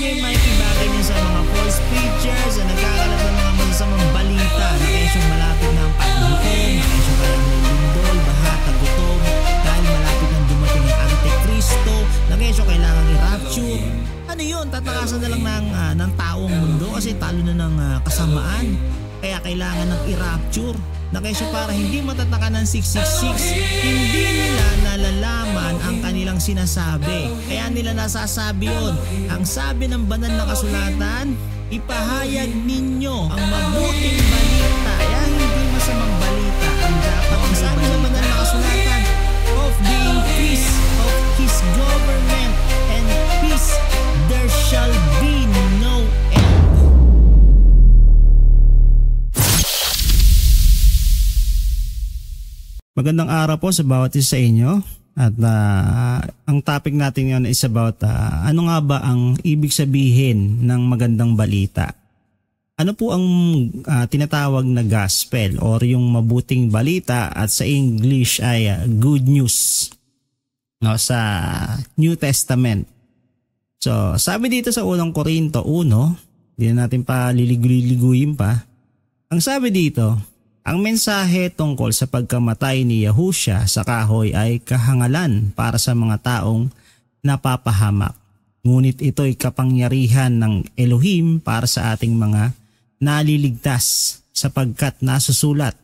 niya yung makikibagay niya sa mga false preachers na nagkakalat ng mga masasamang balita na kesyong malapit na ang paghukom, na kesyong kayang lindol, baha, tagutom, dahil malapit nang dumating ang Antikristo, na kesyong kailangan i-rapture. Ano yun? Tatakasan na lang ng taong mundo kasi talo na ng kasamaan. Kaya kailangan ng i-rapture. Na kesyo para hindi matataka ng 666, hindi nila nalalaman ang kanilang sinasabi. Kaya nila nasasabi yun. Ang sabi ng banal na kasulatan, ipahayag ninyo ang mabuting balita. Kaya hindi masamang balita ang dapat. Ang sabi ng banal na kasulatan, of the increase of His government and peace, there shall be no end. Magandang araw po sa bawat isa sa inyo. At ang topic natin ngayon is about ano nga ba ang ibig sabihin ng magandang balita? Ano po ang tinatawag na gospel or yung mabuting balita at sa English ay good news, no, sa New Testament. So sabi dito sa unang Korinto 1, hindi na natin pa liliguyin pa. Ang sabi dito, ang mensahe tungkol sa pagkamatay ni Yahushua sa kahoy ay kahangalan para sa mga taong napapahamak. Ngunit ito'y kapangyarihan ng Elohim para sa ating mga naliligtas sapagkat nasusulat,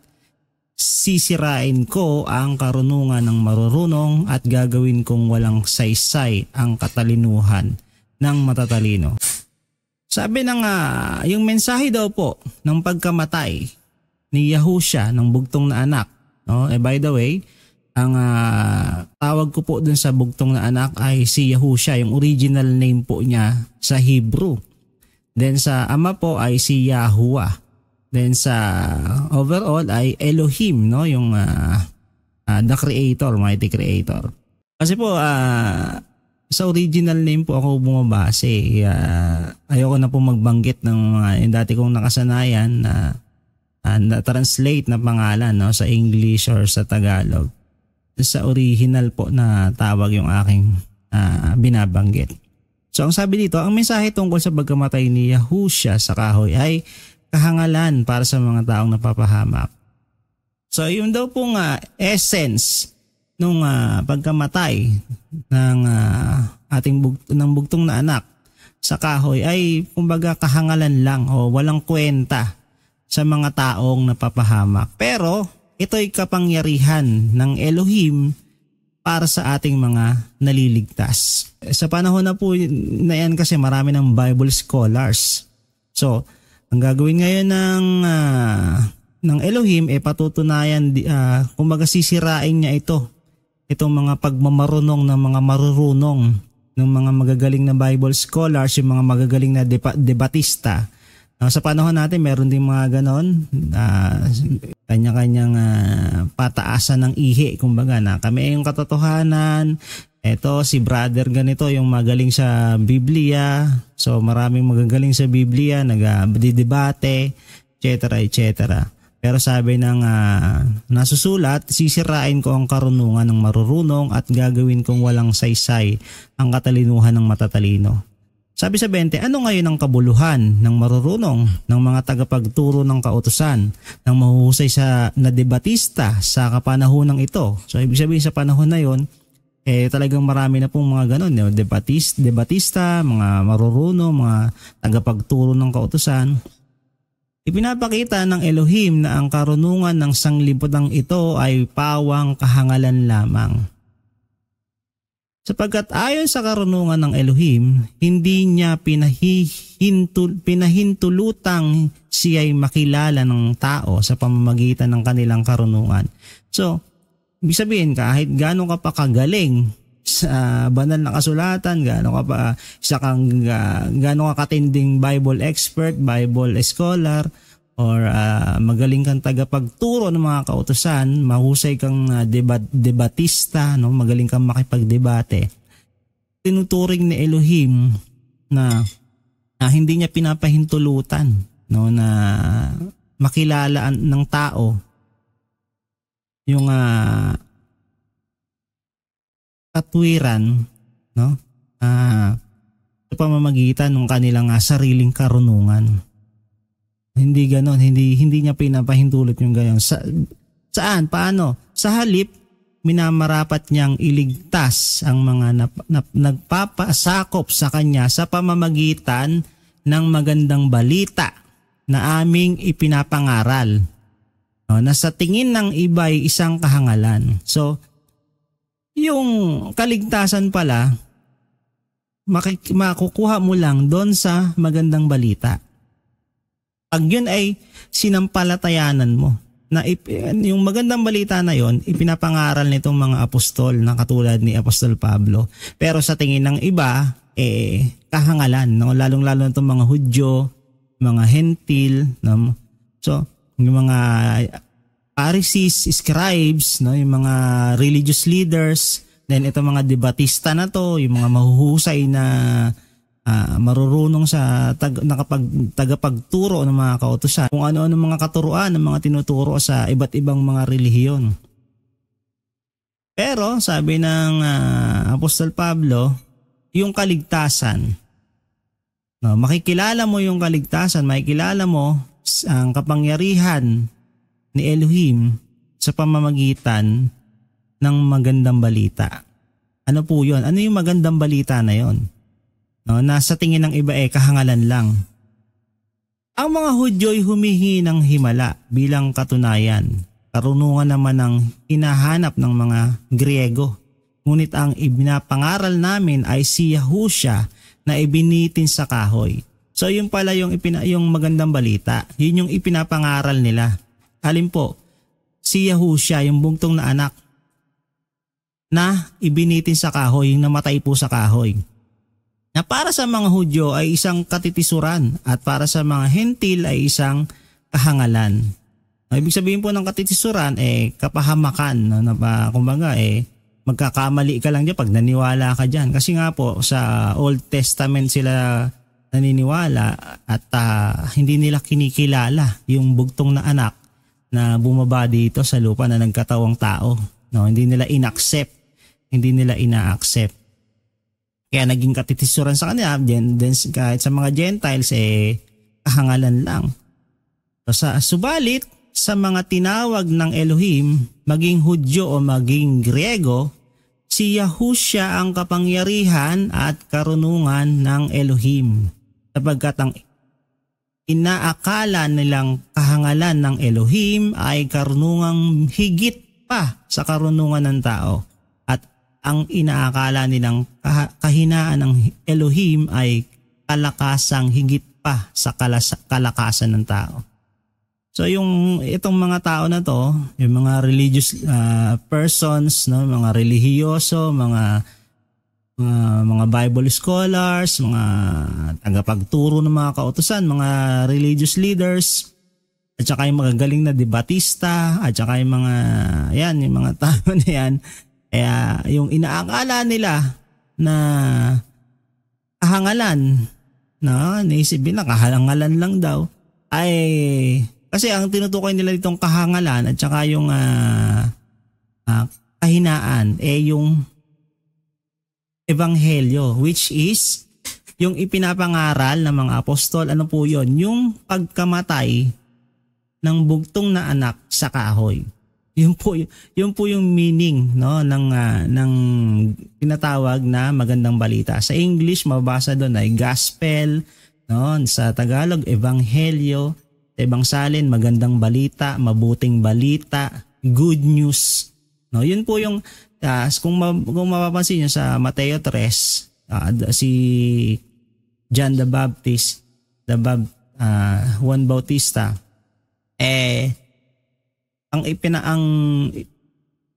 sisirain ko ang karunungan ng marurunong at gagawin kong walang saysay ang katalinuhan ng matatalino. Sabi ng yung mensahe daw po ng pagkamatay ni Yahushua ng bugtong na anak. No? By the way, ang tawag ko po dun sa bugtong na anak ay si Yahushua, yung original name po niya sa Hebrew. Then sa ama po ay si Yahuwah. Then sa overall ay Elohim, no? Yung the creator, mighty creator. Kasi po sa original name po ako bumabase. Ayoko na po magbanggit ng yung dati kong nakasanayan na translate na pangalan, no, sa English or sa Tagalog. Sa original po na tawag yung aking binabanggit. So ang sabi dito, ang mensahe tungkol sa pagkamatay ni Yahushua sa kahoy ay kahangalan para sa mga taong napapahamak. So yun daw pong essence nung pagkamatay ng ating bugtong na anak sa kahoy ay kumbaga kahangalan lang o walang kwenta sa mga taong napapahamak. Pero ito'y kapangyarihan ng Elohim para sa ating mga naliligtas. Sa panahon na po na yan kasi marami ng Bible scholars. So, ang gagawin ngayon ng Elohim patutunayan, kumbaga sisirain niya itong mga pagmamarunong ng mga marurunong ng mga magagaling na Bible scholars, yung mga magagaling na debatista. Sa panahon natin, meron din mga ganon, kanya-kanyang pataasan ng ihi. Kumbaga na kami ay yung katotohanan, eto si brother ganito yung magaling sa Biblia. So maraming magagaling sa Biblia, nagdidebate, etc. etc. Pero sabi ng nasusulat, sisirain ko ang karunungan ng marurunong at gagawin kong walang saysay ang katalinuhan ng matatalino. Sabi sa 20, ano ngayon ang kabuluhan ng marurunong, ng mga tagapagturo ng kautusan, ng mahuhusay na debatista sa kapanahonang ito? So ibig sabihin sa panahon na yon, talagang marami na pong mga ganon, debatista, mga marurunong, mga tagapagturo ng kautusan. Ipinapakita ng Elohim na ang karunungan ng sanglibutan ito ay pawang kahangalan lamang. Sapagkat ayon sa karunungan ng Elohim, hindi niya pinahintulutang siya'y makilala ng tao sa pamamagitan ng kanilang karunungan. So, ibig sabihin kahit gaano ka pa kagaling sa banal na kasulatan, gaano ka katinding Bible expert, Bible scholar, or magaling kang tagapagturo ng mga kautusan, mahusay kang debatista, no? Magaling kang makipagdebate. Tinuturing ni Elohim na hindi niya pinapahintulutan, no, na makilala ng tao yung katwiran, no, sa pamamagitan ng kanilang sariling karunungan. Hindi ganon, hindi niya pinapahintulot yung gayon. Saan? Paano? Sa halip, minamarapat niyang iligtas ang mga nagpapasakop sa kanya sa pamamagitan ng magandang balita na aming ipinapangaral. Na sa tingin ng iba ay isang kahangalan. So, yung kaligtasan pala, makukuha mo lang doon sa magandang balita. Pag yun ay sinampalatayanan mo, na yung magandang balita na yon ipinapangaral nitong mga apostol na katulad ni Apostol Pablo. Pero sa tingin ng iba, kahangalan, no? Lalong-lalo na itong mga Hudyo, mga Hentil, no? So, yung mga Pharisees, scribes, no? Yung mga religious leaders, then itong mga debatista na to, yung mga mahuhusay na marurunong sa tagapagturo ng mga kautusan, kung ano-ano mga katuruan ng mga tinuturo sa iba't ibang mga relihiyon. Pero sabi ng Apostol Pablo, yung kaligtasan, no, makikilala mo yung kaligtasan, makikilala mo ang kapangyarihan ni Elohim sa pamamagitan ng magandang balita. Ano po yun? Ano yung magandang balita na yon? No, na sa tingin ng iba kahangalan lang. Ang mga Hudyo ay humihingi ng himala bilang katunayan. Karunungan naman ang hinahanap ng mga Griego. Ngunit ang ibinapangaral namin ay si Yahusha na ibinitin sa kahoy. So yun pala yung magandang balita. Yun yung ipinapangaral nila. Alin po, si Yahusha, yung bugtong na anak na ibinitin sa kahoy, yung namatay po sa kahoy. Na para sa mga Hudyo ay isang katitisuran at para sa mga Hentil ay isang kahangalan. Ibig sabihin po ng katitisuran kapahamakan, no? Kumbaga magkakamali ka lang diyan pag naniwala ka diyan. Kasi nga po sa Old Testament sila naniniwala at hindi nila kinikilala yung bugtong na anak na bumaba dito sa lupa na nagkatawang tao. No, hindi nila inaccept, hindi nila ina-accept. Kaya naging katitisuran sa kanila, then kahit sa mga Gentiles kahangalan lang. So, subalit sa mga tinawag ng Elohim, maging Hudyo o maging Griego, si Yahusha ang kapangyarihan at karunungan ng Elohim. Sapagkat ang inaakala nilang kahangalan ng Elohim ay karunungang higit pa sa karunungan ng tao. Ang inaakala nilang kahinaan ng Elohim ay kalakasang higit pa sa kalakasan ng tao. So itong mga tao na to, yung mga religious persons, no, mga relihiyoso, mga Bible scholars, mga tagapagturo ng mga kautusan, mga religious leaders, at saka yung mga galing na debatista, at saka yung mga tao na yan, kaya yung inaakala nila na kahangalan, naisip nila kahangalan lang daw, ay kasi ang tinutukoy nila ditong kahangalan at saka yung kahinaan yung ebanghelyo, which is yung ipinapangaral ng mga apostol. Ano po yun? Yung pagkamatay ng bugtong na anak sa kahoy. Yun po yung meaning, no, ng tinatawag na magandang balita. Sa English mababasa doon ay gospel, no, sa Tagalog ebanghelyo, sa ibang salin magandang balita, mabuting balita, good news. No, yun po yung kung mapapansin niyo sa Mateo 3, si John the Baptist, Juan Bautista, ang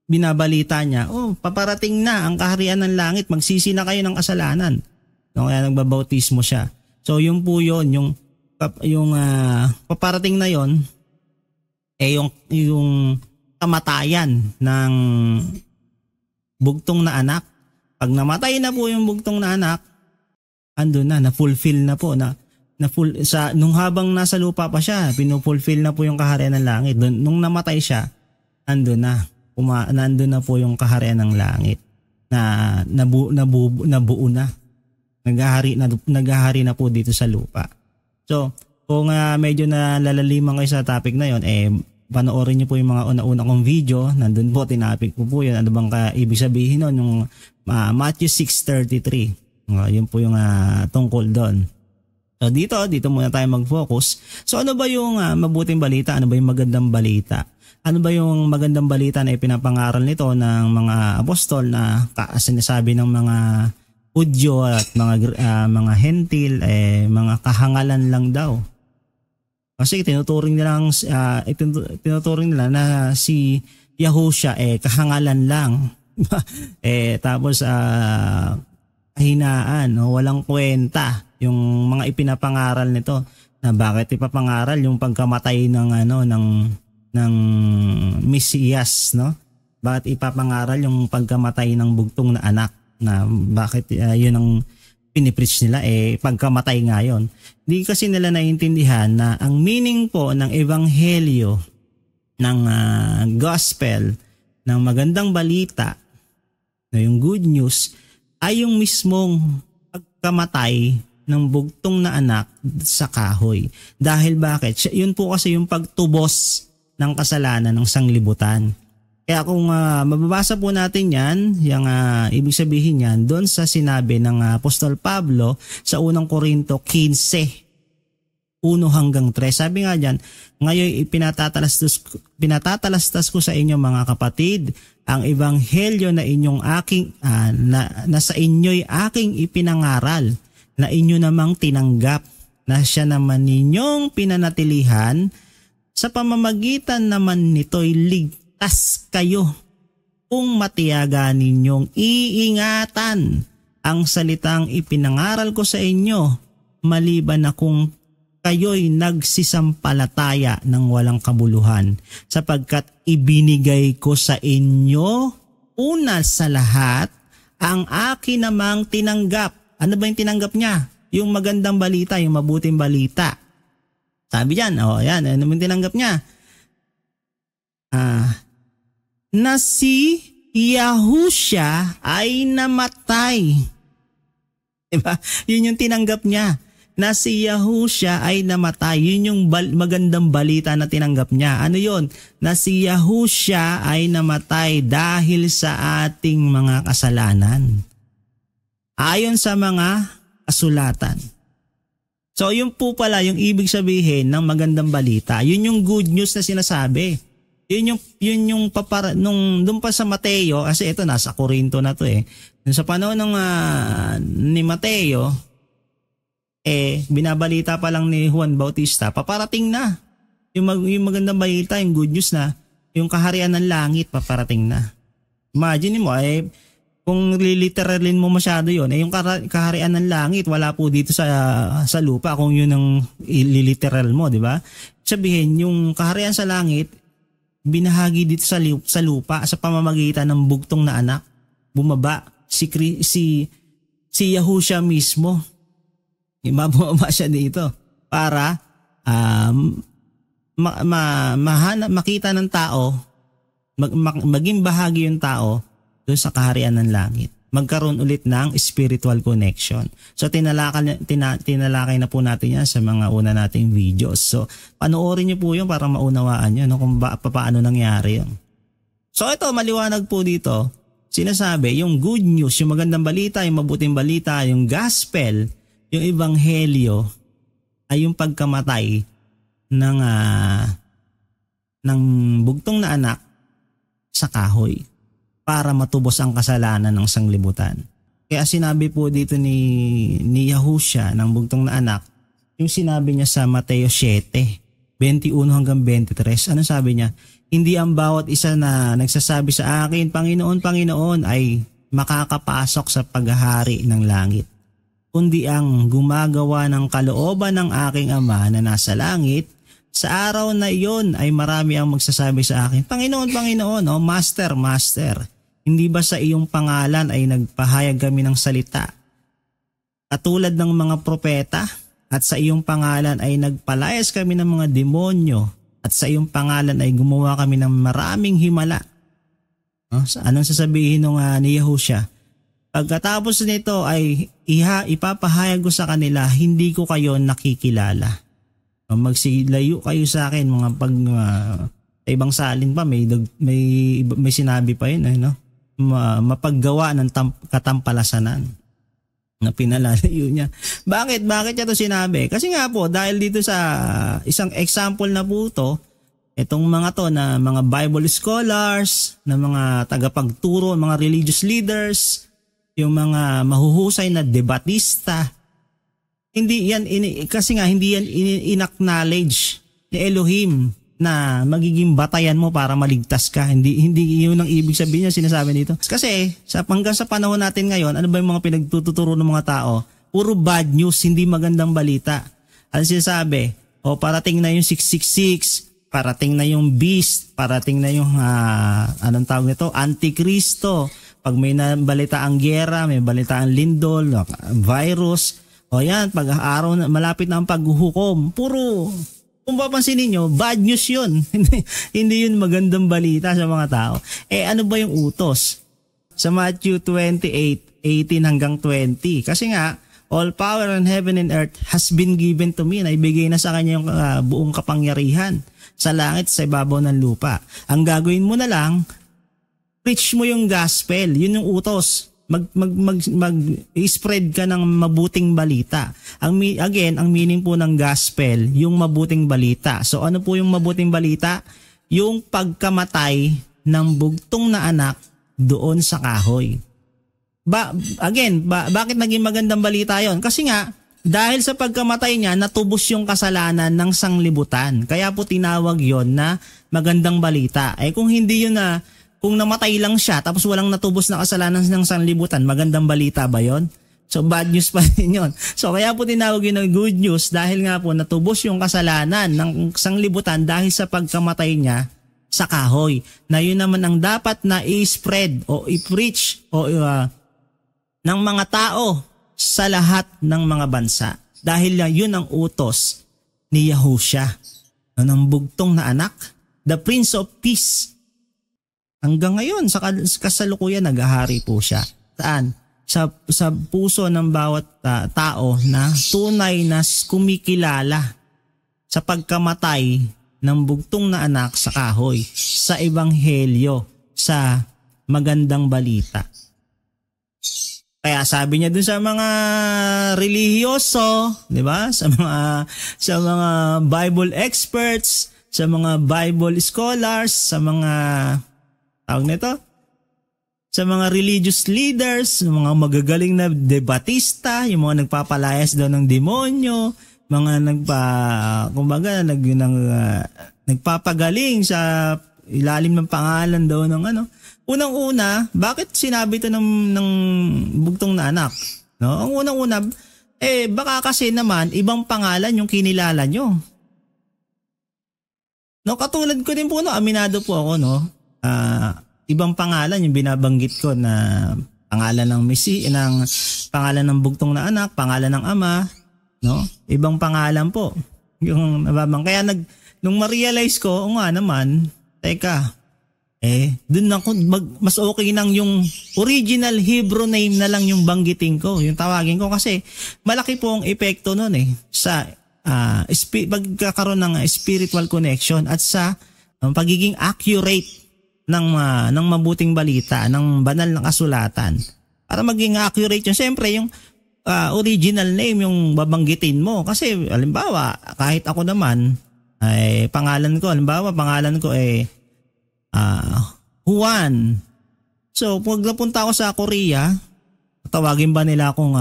binabalita niya, paparating na ang kaharian ng langit, magsisi na kayo ng kasalanan. No, kaya nagbabautismo siya. So yun po yun, yung paparating na yun, yung kamatayan ng bugtong na anak. Pag namatay na po yung bugtong na anak, andun na fulfill na po nung habang nasa lupa pa siya, pinufulfill na po yung kaharian ng langit. Nung namatay siya, andun na po yung kaharian ng langit na nabuo na. naghahari na po dito sa lupa. So, kung medyo nalalaliman kayo sa topic na yon, panoorin niyo po yung mga una-una kong video. Nandun po, tinapik ko po yun. Ano bang ibig sabihin nun? Yung Matthew 6:33. Yun po yung tungkol doon. So dito muna tayo mag-focus. So ano ba yung mabuting balita? Ano ba yung magandang balita? Ano ba yung magandang balita na ipinapangaral nito ng mga apostol na sinasabi ng mga Hudyo at mga Hentil, mga kahangalan lang daw? Kasi tinuturing nila na si Yahushua kahangalan lang. Tapos hinaan, walang kwenta yung mga ipinapangaral nito. Na bakit ipapangaral yung pagkamatay ng Mesiyas, no? Bakit ipapangaral yung pagkamatay ng bugtong na anak? Na bakit yun ang pinipreach nila, pagkamatay nga yun. Hindi kasi nila naiintindihan na ang meaning po ng ebanghelyo, ng gospel, ng magandang balita, na yung good news, ay yung mismong pagkamatay ng bugtong na anak sa kahoy. Dahil bakit? Yun po kasi yung pagtubos ng kasalanan ng sanglibutan. Kaya kung mababasa po natin yan, yung ibig sabihin yan, doon sa sinabi ng Apostol Pablo sa unang Korinto 15, 1-3. Sabi nga dyan, ngayon pinatatalastas ko sa inyo mga kapatid, ang ebanghelyo na na sa inyo'y aking ipinangaral, na inyo namang tinanggap, na siya naman ninyong pinanatilihan, sa pamamagitan naman nito'y ligtas kayo kung matiyaga ninyong iingatan ang salitang ipinangaral ko sa inyo, maliban na kung kayo'y nagsisampalataya ng walang kabuluhan, sapagkat ibinigay ko sa inyo una sa lahat ang akin namang tinanggap. Ano ba yung tinanggap niya? Yung magandang balita, yung mabuting balita. Sabi diyan, yan, ano yung tinanggap niya? Na si Yahushua ay namatay. Diba? Yun yung tinanggap niya. Na si Yahushua ay namatay. Yun yung magandang balita na tinanggap niya. Ano yun? Na si Yahushua ay namatay dahil sa ating mga kasalanan, ayon sa mga kasulatan. So yun po pala yung ibig sabihin ng magandang balita. Yun yung good news na sinasabi. Yun yung doon pa sa Mateo, kasi ito nasa Korinto na to Sa panahon ni Mateo, binabalita pa lang ni Juan Bautista, paparating na. Yung magandang balita, yung good news na, yung kaharian ng langit paparating na. Imagine mo, kung liliteralin mo masyado yun, yung kaharian ng langit, wala po dito sa lupa kung yun ang ililiteral mo, di ba? Sabihin, yung kaharian sa langit, binahagi dito sa lupa sa pamamagitan ng bugtong na anak. Bumaba si Yahushua mismo. Bumaba siya dito para makita ng tao, maging bahagi yung tao doon sa kaharian ng langit. Magkaroon ulit ng spiritual connection. So tinalakay na po natin yan sa mga una nating videos. So panoorin niyo po yun para maunawaan nyo kung paano nangyari yun. So ito, maliwanag po dito. Sinasabi, yung good news, yung magandang balita, yung mabuting balita, yung gospel, yung ebanghelyo ay yung pagkamatay ng bugtong na anak sa kahoy para matubos ang kasalanan ng sanglibutan. Kaya sinabi po dito ni Yahushua ng bugtong na anak, yung sinabi niya sa Mateo 7:21-23, ano sabi niya? Hindi ang bawat isa na nagsasabi sa akin, Panginoon, Panginoon, ay makakapasok sa paghahari ng langit, kundi ang gumagawa ng kalooban ng aking Ama na nasa langit. Sa araw na iyon ay marami ang magsasabi sa akin, Panginoon, Panginoon, Master, Master, hindi ba sa iyong pangalan ay nagpahayag kami ng salita katulad ng mga propeta, at sa iyong pangalan ay nagpalayas kami ng mga demonyo, at sa iyong pangalan ay gumawa kami ng maraming himala? Anong sasabihin ni Yahushua? Pagkatapos nito ay ipapahayag ko sa kanila, hindi ko kayo nakikilala. Magsilayo kayo sa akin, mga ibang salin pa, may sinabi pa yun, no? Mapaggawa ng katampalasanan na pinalalayo niya. Bakit niya to sinabi? Kasi nga po, dahil dito sa isang example na po to, itong mga to na mga Bible scholars, na mga tagapagturo, mga religious leaders, yung mga mahuhusay na debatista, hindi yan in-acknowledge ni Elohim na magiging batayan mo para maligtas ka. Hindi yun ang ibig sabihin niya sinasabi dito. Kasi hanggang sa panahon natin ngayon, ano ba yung mga pinagtuturo ng mga tao? Puro bad news, hindi magandang balita. Ano sinasabi? Parating na yung 666, parating na yung beast, parating na yung anong tawag nito? Antikristo. Pag may nabalita ang giyera, may balita ang lindol, virus, yan, pag araw na malapit na ang paghuhukom, puro, kung papansin niyo, bad news yun. Hindi yun magandang balita sa mga tao. Ano ba yung utos? Sa Matthew 28:18 hanggang 20. Kasi nga, all power in heaven and earth has been given to me. Naibigay na sa kanya yung buong kapangyarihan sa langit, sa ibabaw ng lupa. Ang gagawin mo na lang, preach mo yung gospel. Yun yung utos. Mag-spread ka ng mabuting balita. Ang meaning po ng gospel, yung mabuting balita. So ano po yung mabuting balita? Yung pagkamatay ng bugtong na anak doon sa kahoy. Bakit naging magandang balita yon? Kasi nga, dahil sa pagkamatay niya, natubos yung kasalanan ng sanglibutan. Kaya po tinawag yon na magandang balita. Kung hindi yun kung namatay lang siya tapos walang natubos na kasalanan ng sanlibutan, magandang balita ba yon? So bad news pa rin yun. So kaya po tinawag yun ng good news dahil nga po natubos yung kasalanan ng sanlibutan dahil sa pagkamatay niya sa kahoy. Na yun naman ang dapat na i-spread o i-preach ng mga tao sa lahat ng mga bansa. Dahil yun ang utos ni Yahushua, ng bugtong na anak, the Prince of Peace. Hanggang ngayon, sa kasalukuyan, naghahari po siya. Saan? Sa puso ng bawat tao na tunay na kumikilala sa pagkamatay ng bugtong na anak sa kahoy, sa ebanghelyo, sa magandang balita. Kaya sabi niya dun sa mga relihiyoso, di ba? Sa mga Bible experts, sa mga Bible scholars, sa mga tawag nito, sa mga religious leaders, mga magagaling na debatista, yung mga nagpapalayas daw ng demonyo, mga nagpapagaling sa ilalim ng pangalan daw ng Unang-una, bakit sinabi ito ng bugtong na anak? No? Ang unang-una, baka kasi naman ibang pangalan yung kinilala nyo. No, katulad ko din po, aminado po ako, no. Ibang pangalan yung binabanggit ko na pangalan ng pangalan ng bugtong na anak, pangalan ng ama, no? Ibang pangalan po yung nababang. Kaya nung ma-realize ko, nga naman, teka, dun ako mas okay nang yung original Hebrew name na lang yung banggitin ko, yung tawagin ko, kasi malaki po ang epekto nun sa pagkakaroon ng spiritual connection at sa pagiging accurate ng mabuting balita, ng banal na kasulatan. Para maging accurate yun, siyempre yung original name yung babanggitin mo. Kasi halimbawa, kahit ako naman, pangalan ko Juan. So, pag napunta ako sa Korea, tawagin ba nila akong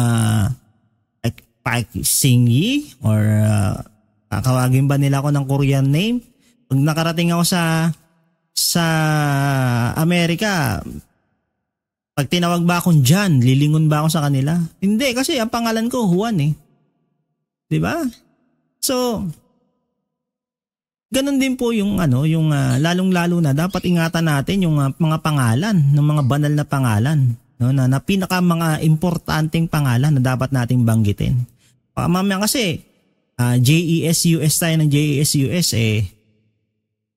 Park Sing-yi or tawagin ba nila ako ng Korean name? Pag nakarating ako sa Amerika, pag tinawag ba akong John, lilingon ba ako sa kanila? Hindi, kasi ang pangalan ko Juan 'Di ba? So, ganun din po yung lalong-lalo na dapat ingatan natin yung mga pangalan, ng mga banal na pangalan, no, na pinaka mga importanteng pangalan na dapat nating banggitin. Mamaya kasi JESUS tayo ng JESUS,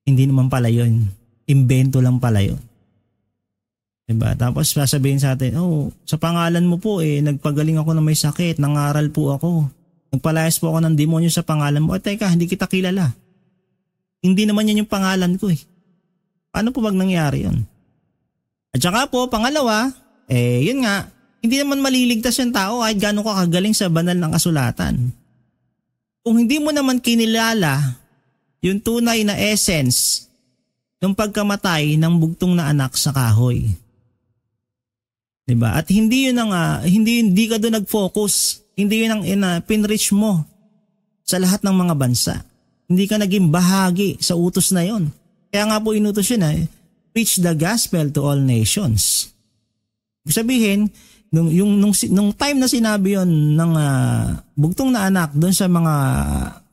hindi naman pala yun. Imbento lang pala yun. Diba? Tapos sasabihin sa atin, oh, sa pangalan mo po nagpagaling ako na may sakit, nangaral po ako. Nagpalayas po ako ng demonyo sa pangalan mo. Teka, hindi kita kilala. Hindi naman yan yung pangalan ko Paano po bang nangyari yun? At saka po, pangalawa, yun nga, hindi naman maliligtas yung tao kahit gano'n ka kagaling sa banal ng kasulatan. Kung hindi mo naman kinilala yung tunay na essence ng pagkamatay ng bugtong na anak sa kahoy. Diba? At hindi yun hindi ka doon nag-focus. Hindi yun ang pinreach mo sa lahat ng mga bansa. Hindi ka naging bahagi sa utos na yon. Kaya nga po inutos yun preach the gospel to all nations. Ibig sabihin, nung time na sinabi yon ng bugtong na anak doon sa mga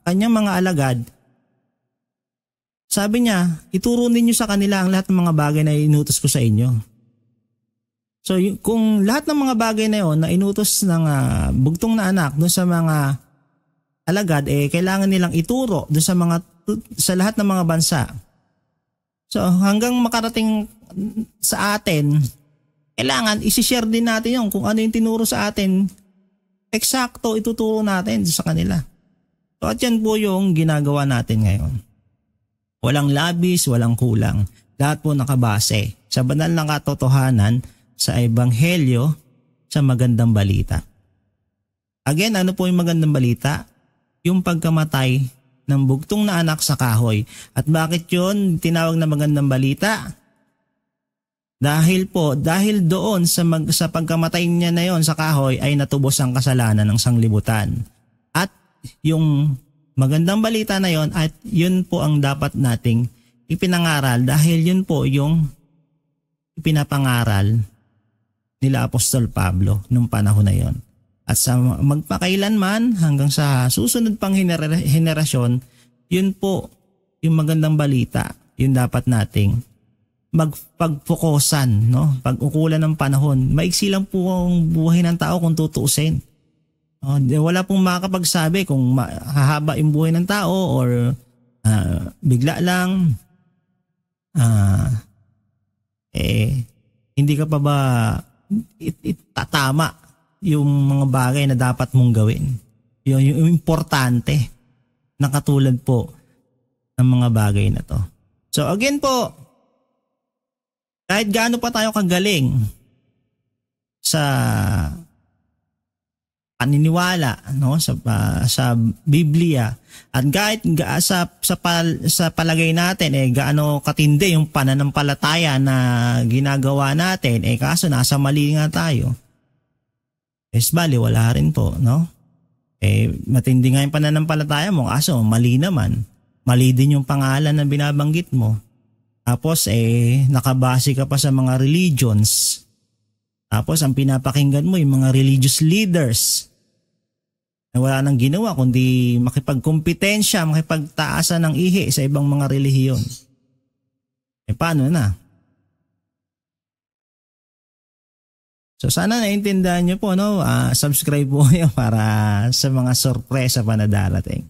kanyang mga alagad, sabi niya, ituro ninyo sa kanila ang lahat ng mga bagay na inutos ko sa inyo. So kung lahat ng mga bagay na yon na inutos ng bugtong na anak doon sa mga alagad, kailangan nilang ituro doon sa lahat ng mga bansa. So hanggang makarating sa atin, kailangan isi-share din natin yung kung ano yung tinuro sa atin, eksakto ituturo natin sa kanila. So at yan po yung ginagawa natin ngayon. Walang labis, walang kulang. Lahat po nakabase sa banal na katotohanan sa ebanghelyo sa magandang balita. Again, ano po yung magandang balita? Yung pagkamatay ng bugtong na anak sa kahoy. At bakit yun tinawag na magandang balita? Dahil doon sa pagkamatay niya na yon sa kahoy ay natubos ang kasalanan ng sanglibutan. At yung magandang balita na yon at yun po ang dapat nating ipinangaral dahil yun po yung ipinapangaral nila Apostol Pablo nung panahon na yon. At sa magpakailanman hanggang sa susunod pang henerasyon, yun po yung magandang balita, yun dapat nating magpagpokusan, no? Pag-ukulan ng panahon. Maiksi lang po ang buhay ng tao kung tutuusin. Wala pong makakapagsabi kung hahaba yung buhay ng tao or bigla lang hindi ka pa ba itatama yung mga bagay na dapat mong gawin. Yung importante na katulad po ng mga bagay na to. So again po, kahit gaano pa tayo kagaling sa paniniwala, no, sa Biblia, at kahit sa palagay natin gaano katindi yung pananampalataya na ginagawa natin, kaso nasa mali nga tayo, bali wala rin po, no? Matindi nga yung pananampalataya mo, kaso mali naman, mali din yung pangalan na binabanggit mo, tapos nakabase ka pa sa mga religions, tapos ang pinapakinggan mo yung mga religious leaders na wala nang ginawa kundi makipagkompetensya, makipagtaasan ng ihi sa ibang mga relihiyon. Paano na? So sana naintindihan nyo po, no? Subscribe po kayo para sa mga sorpresa pa na darating.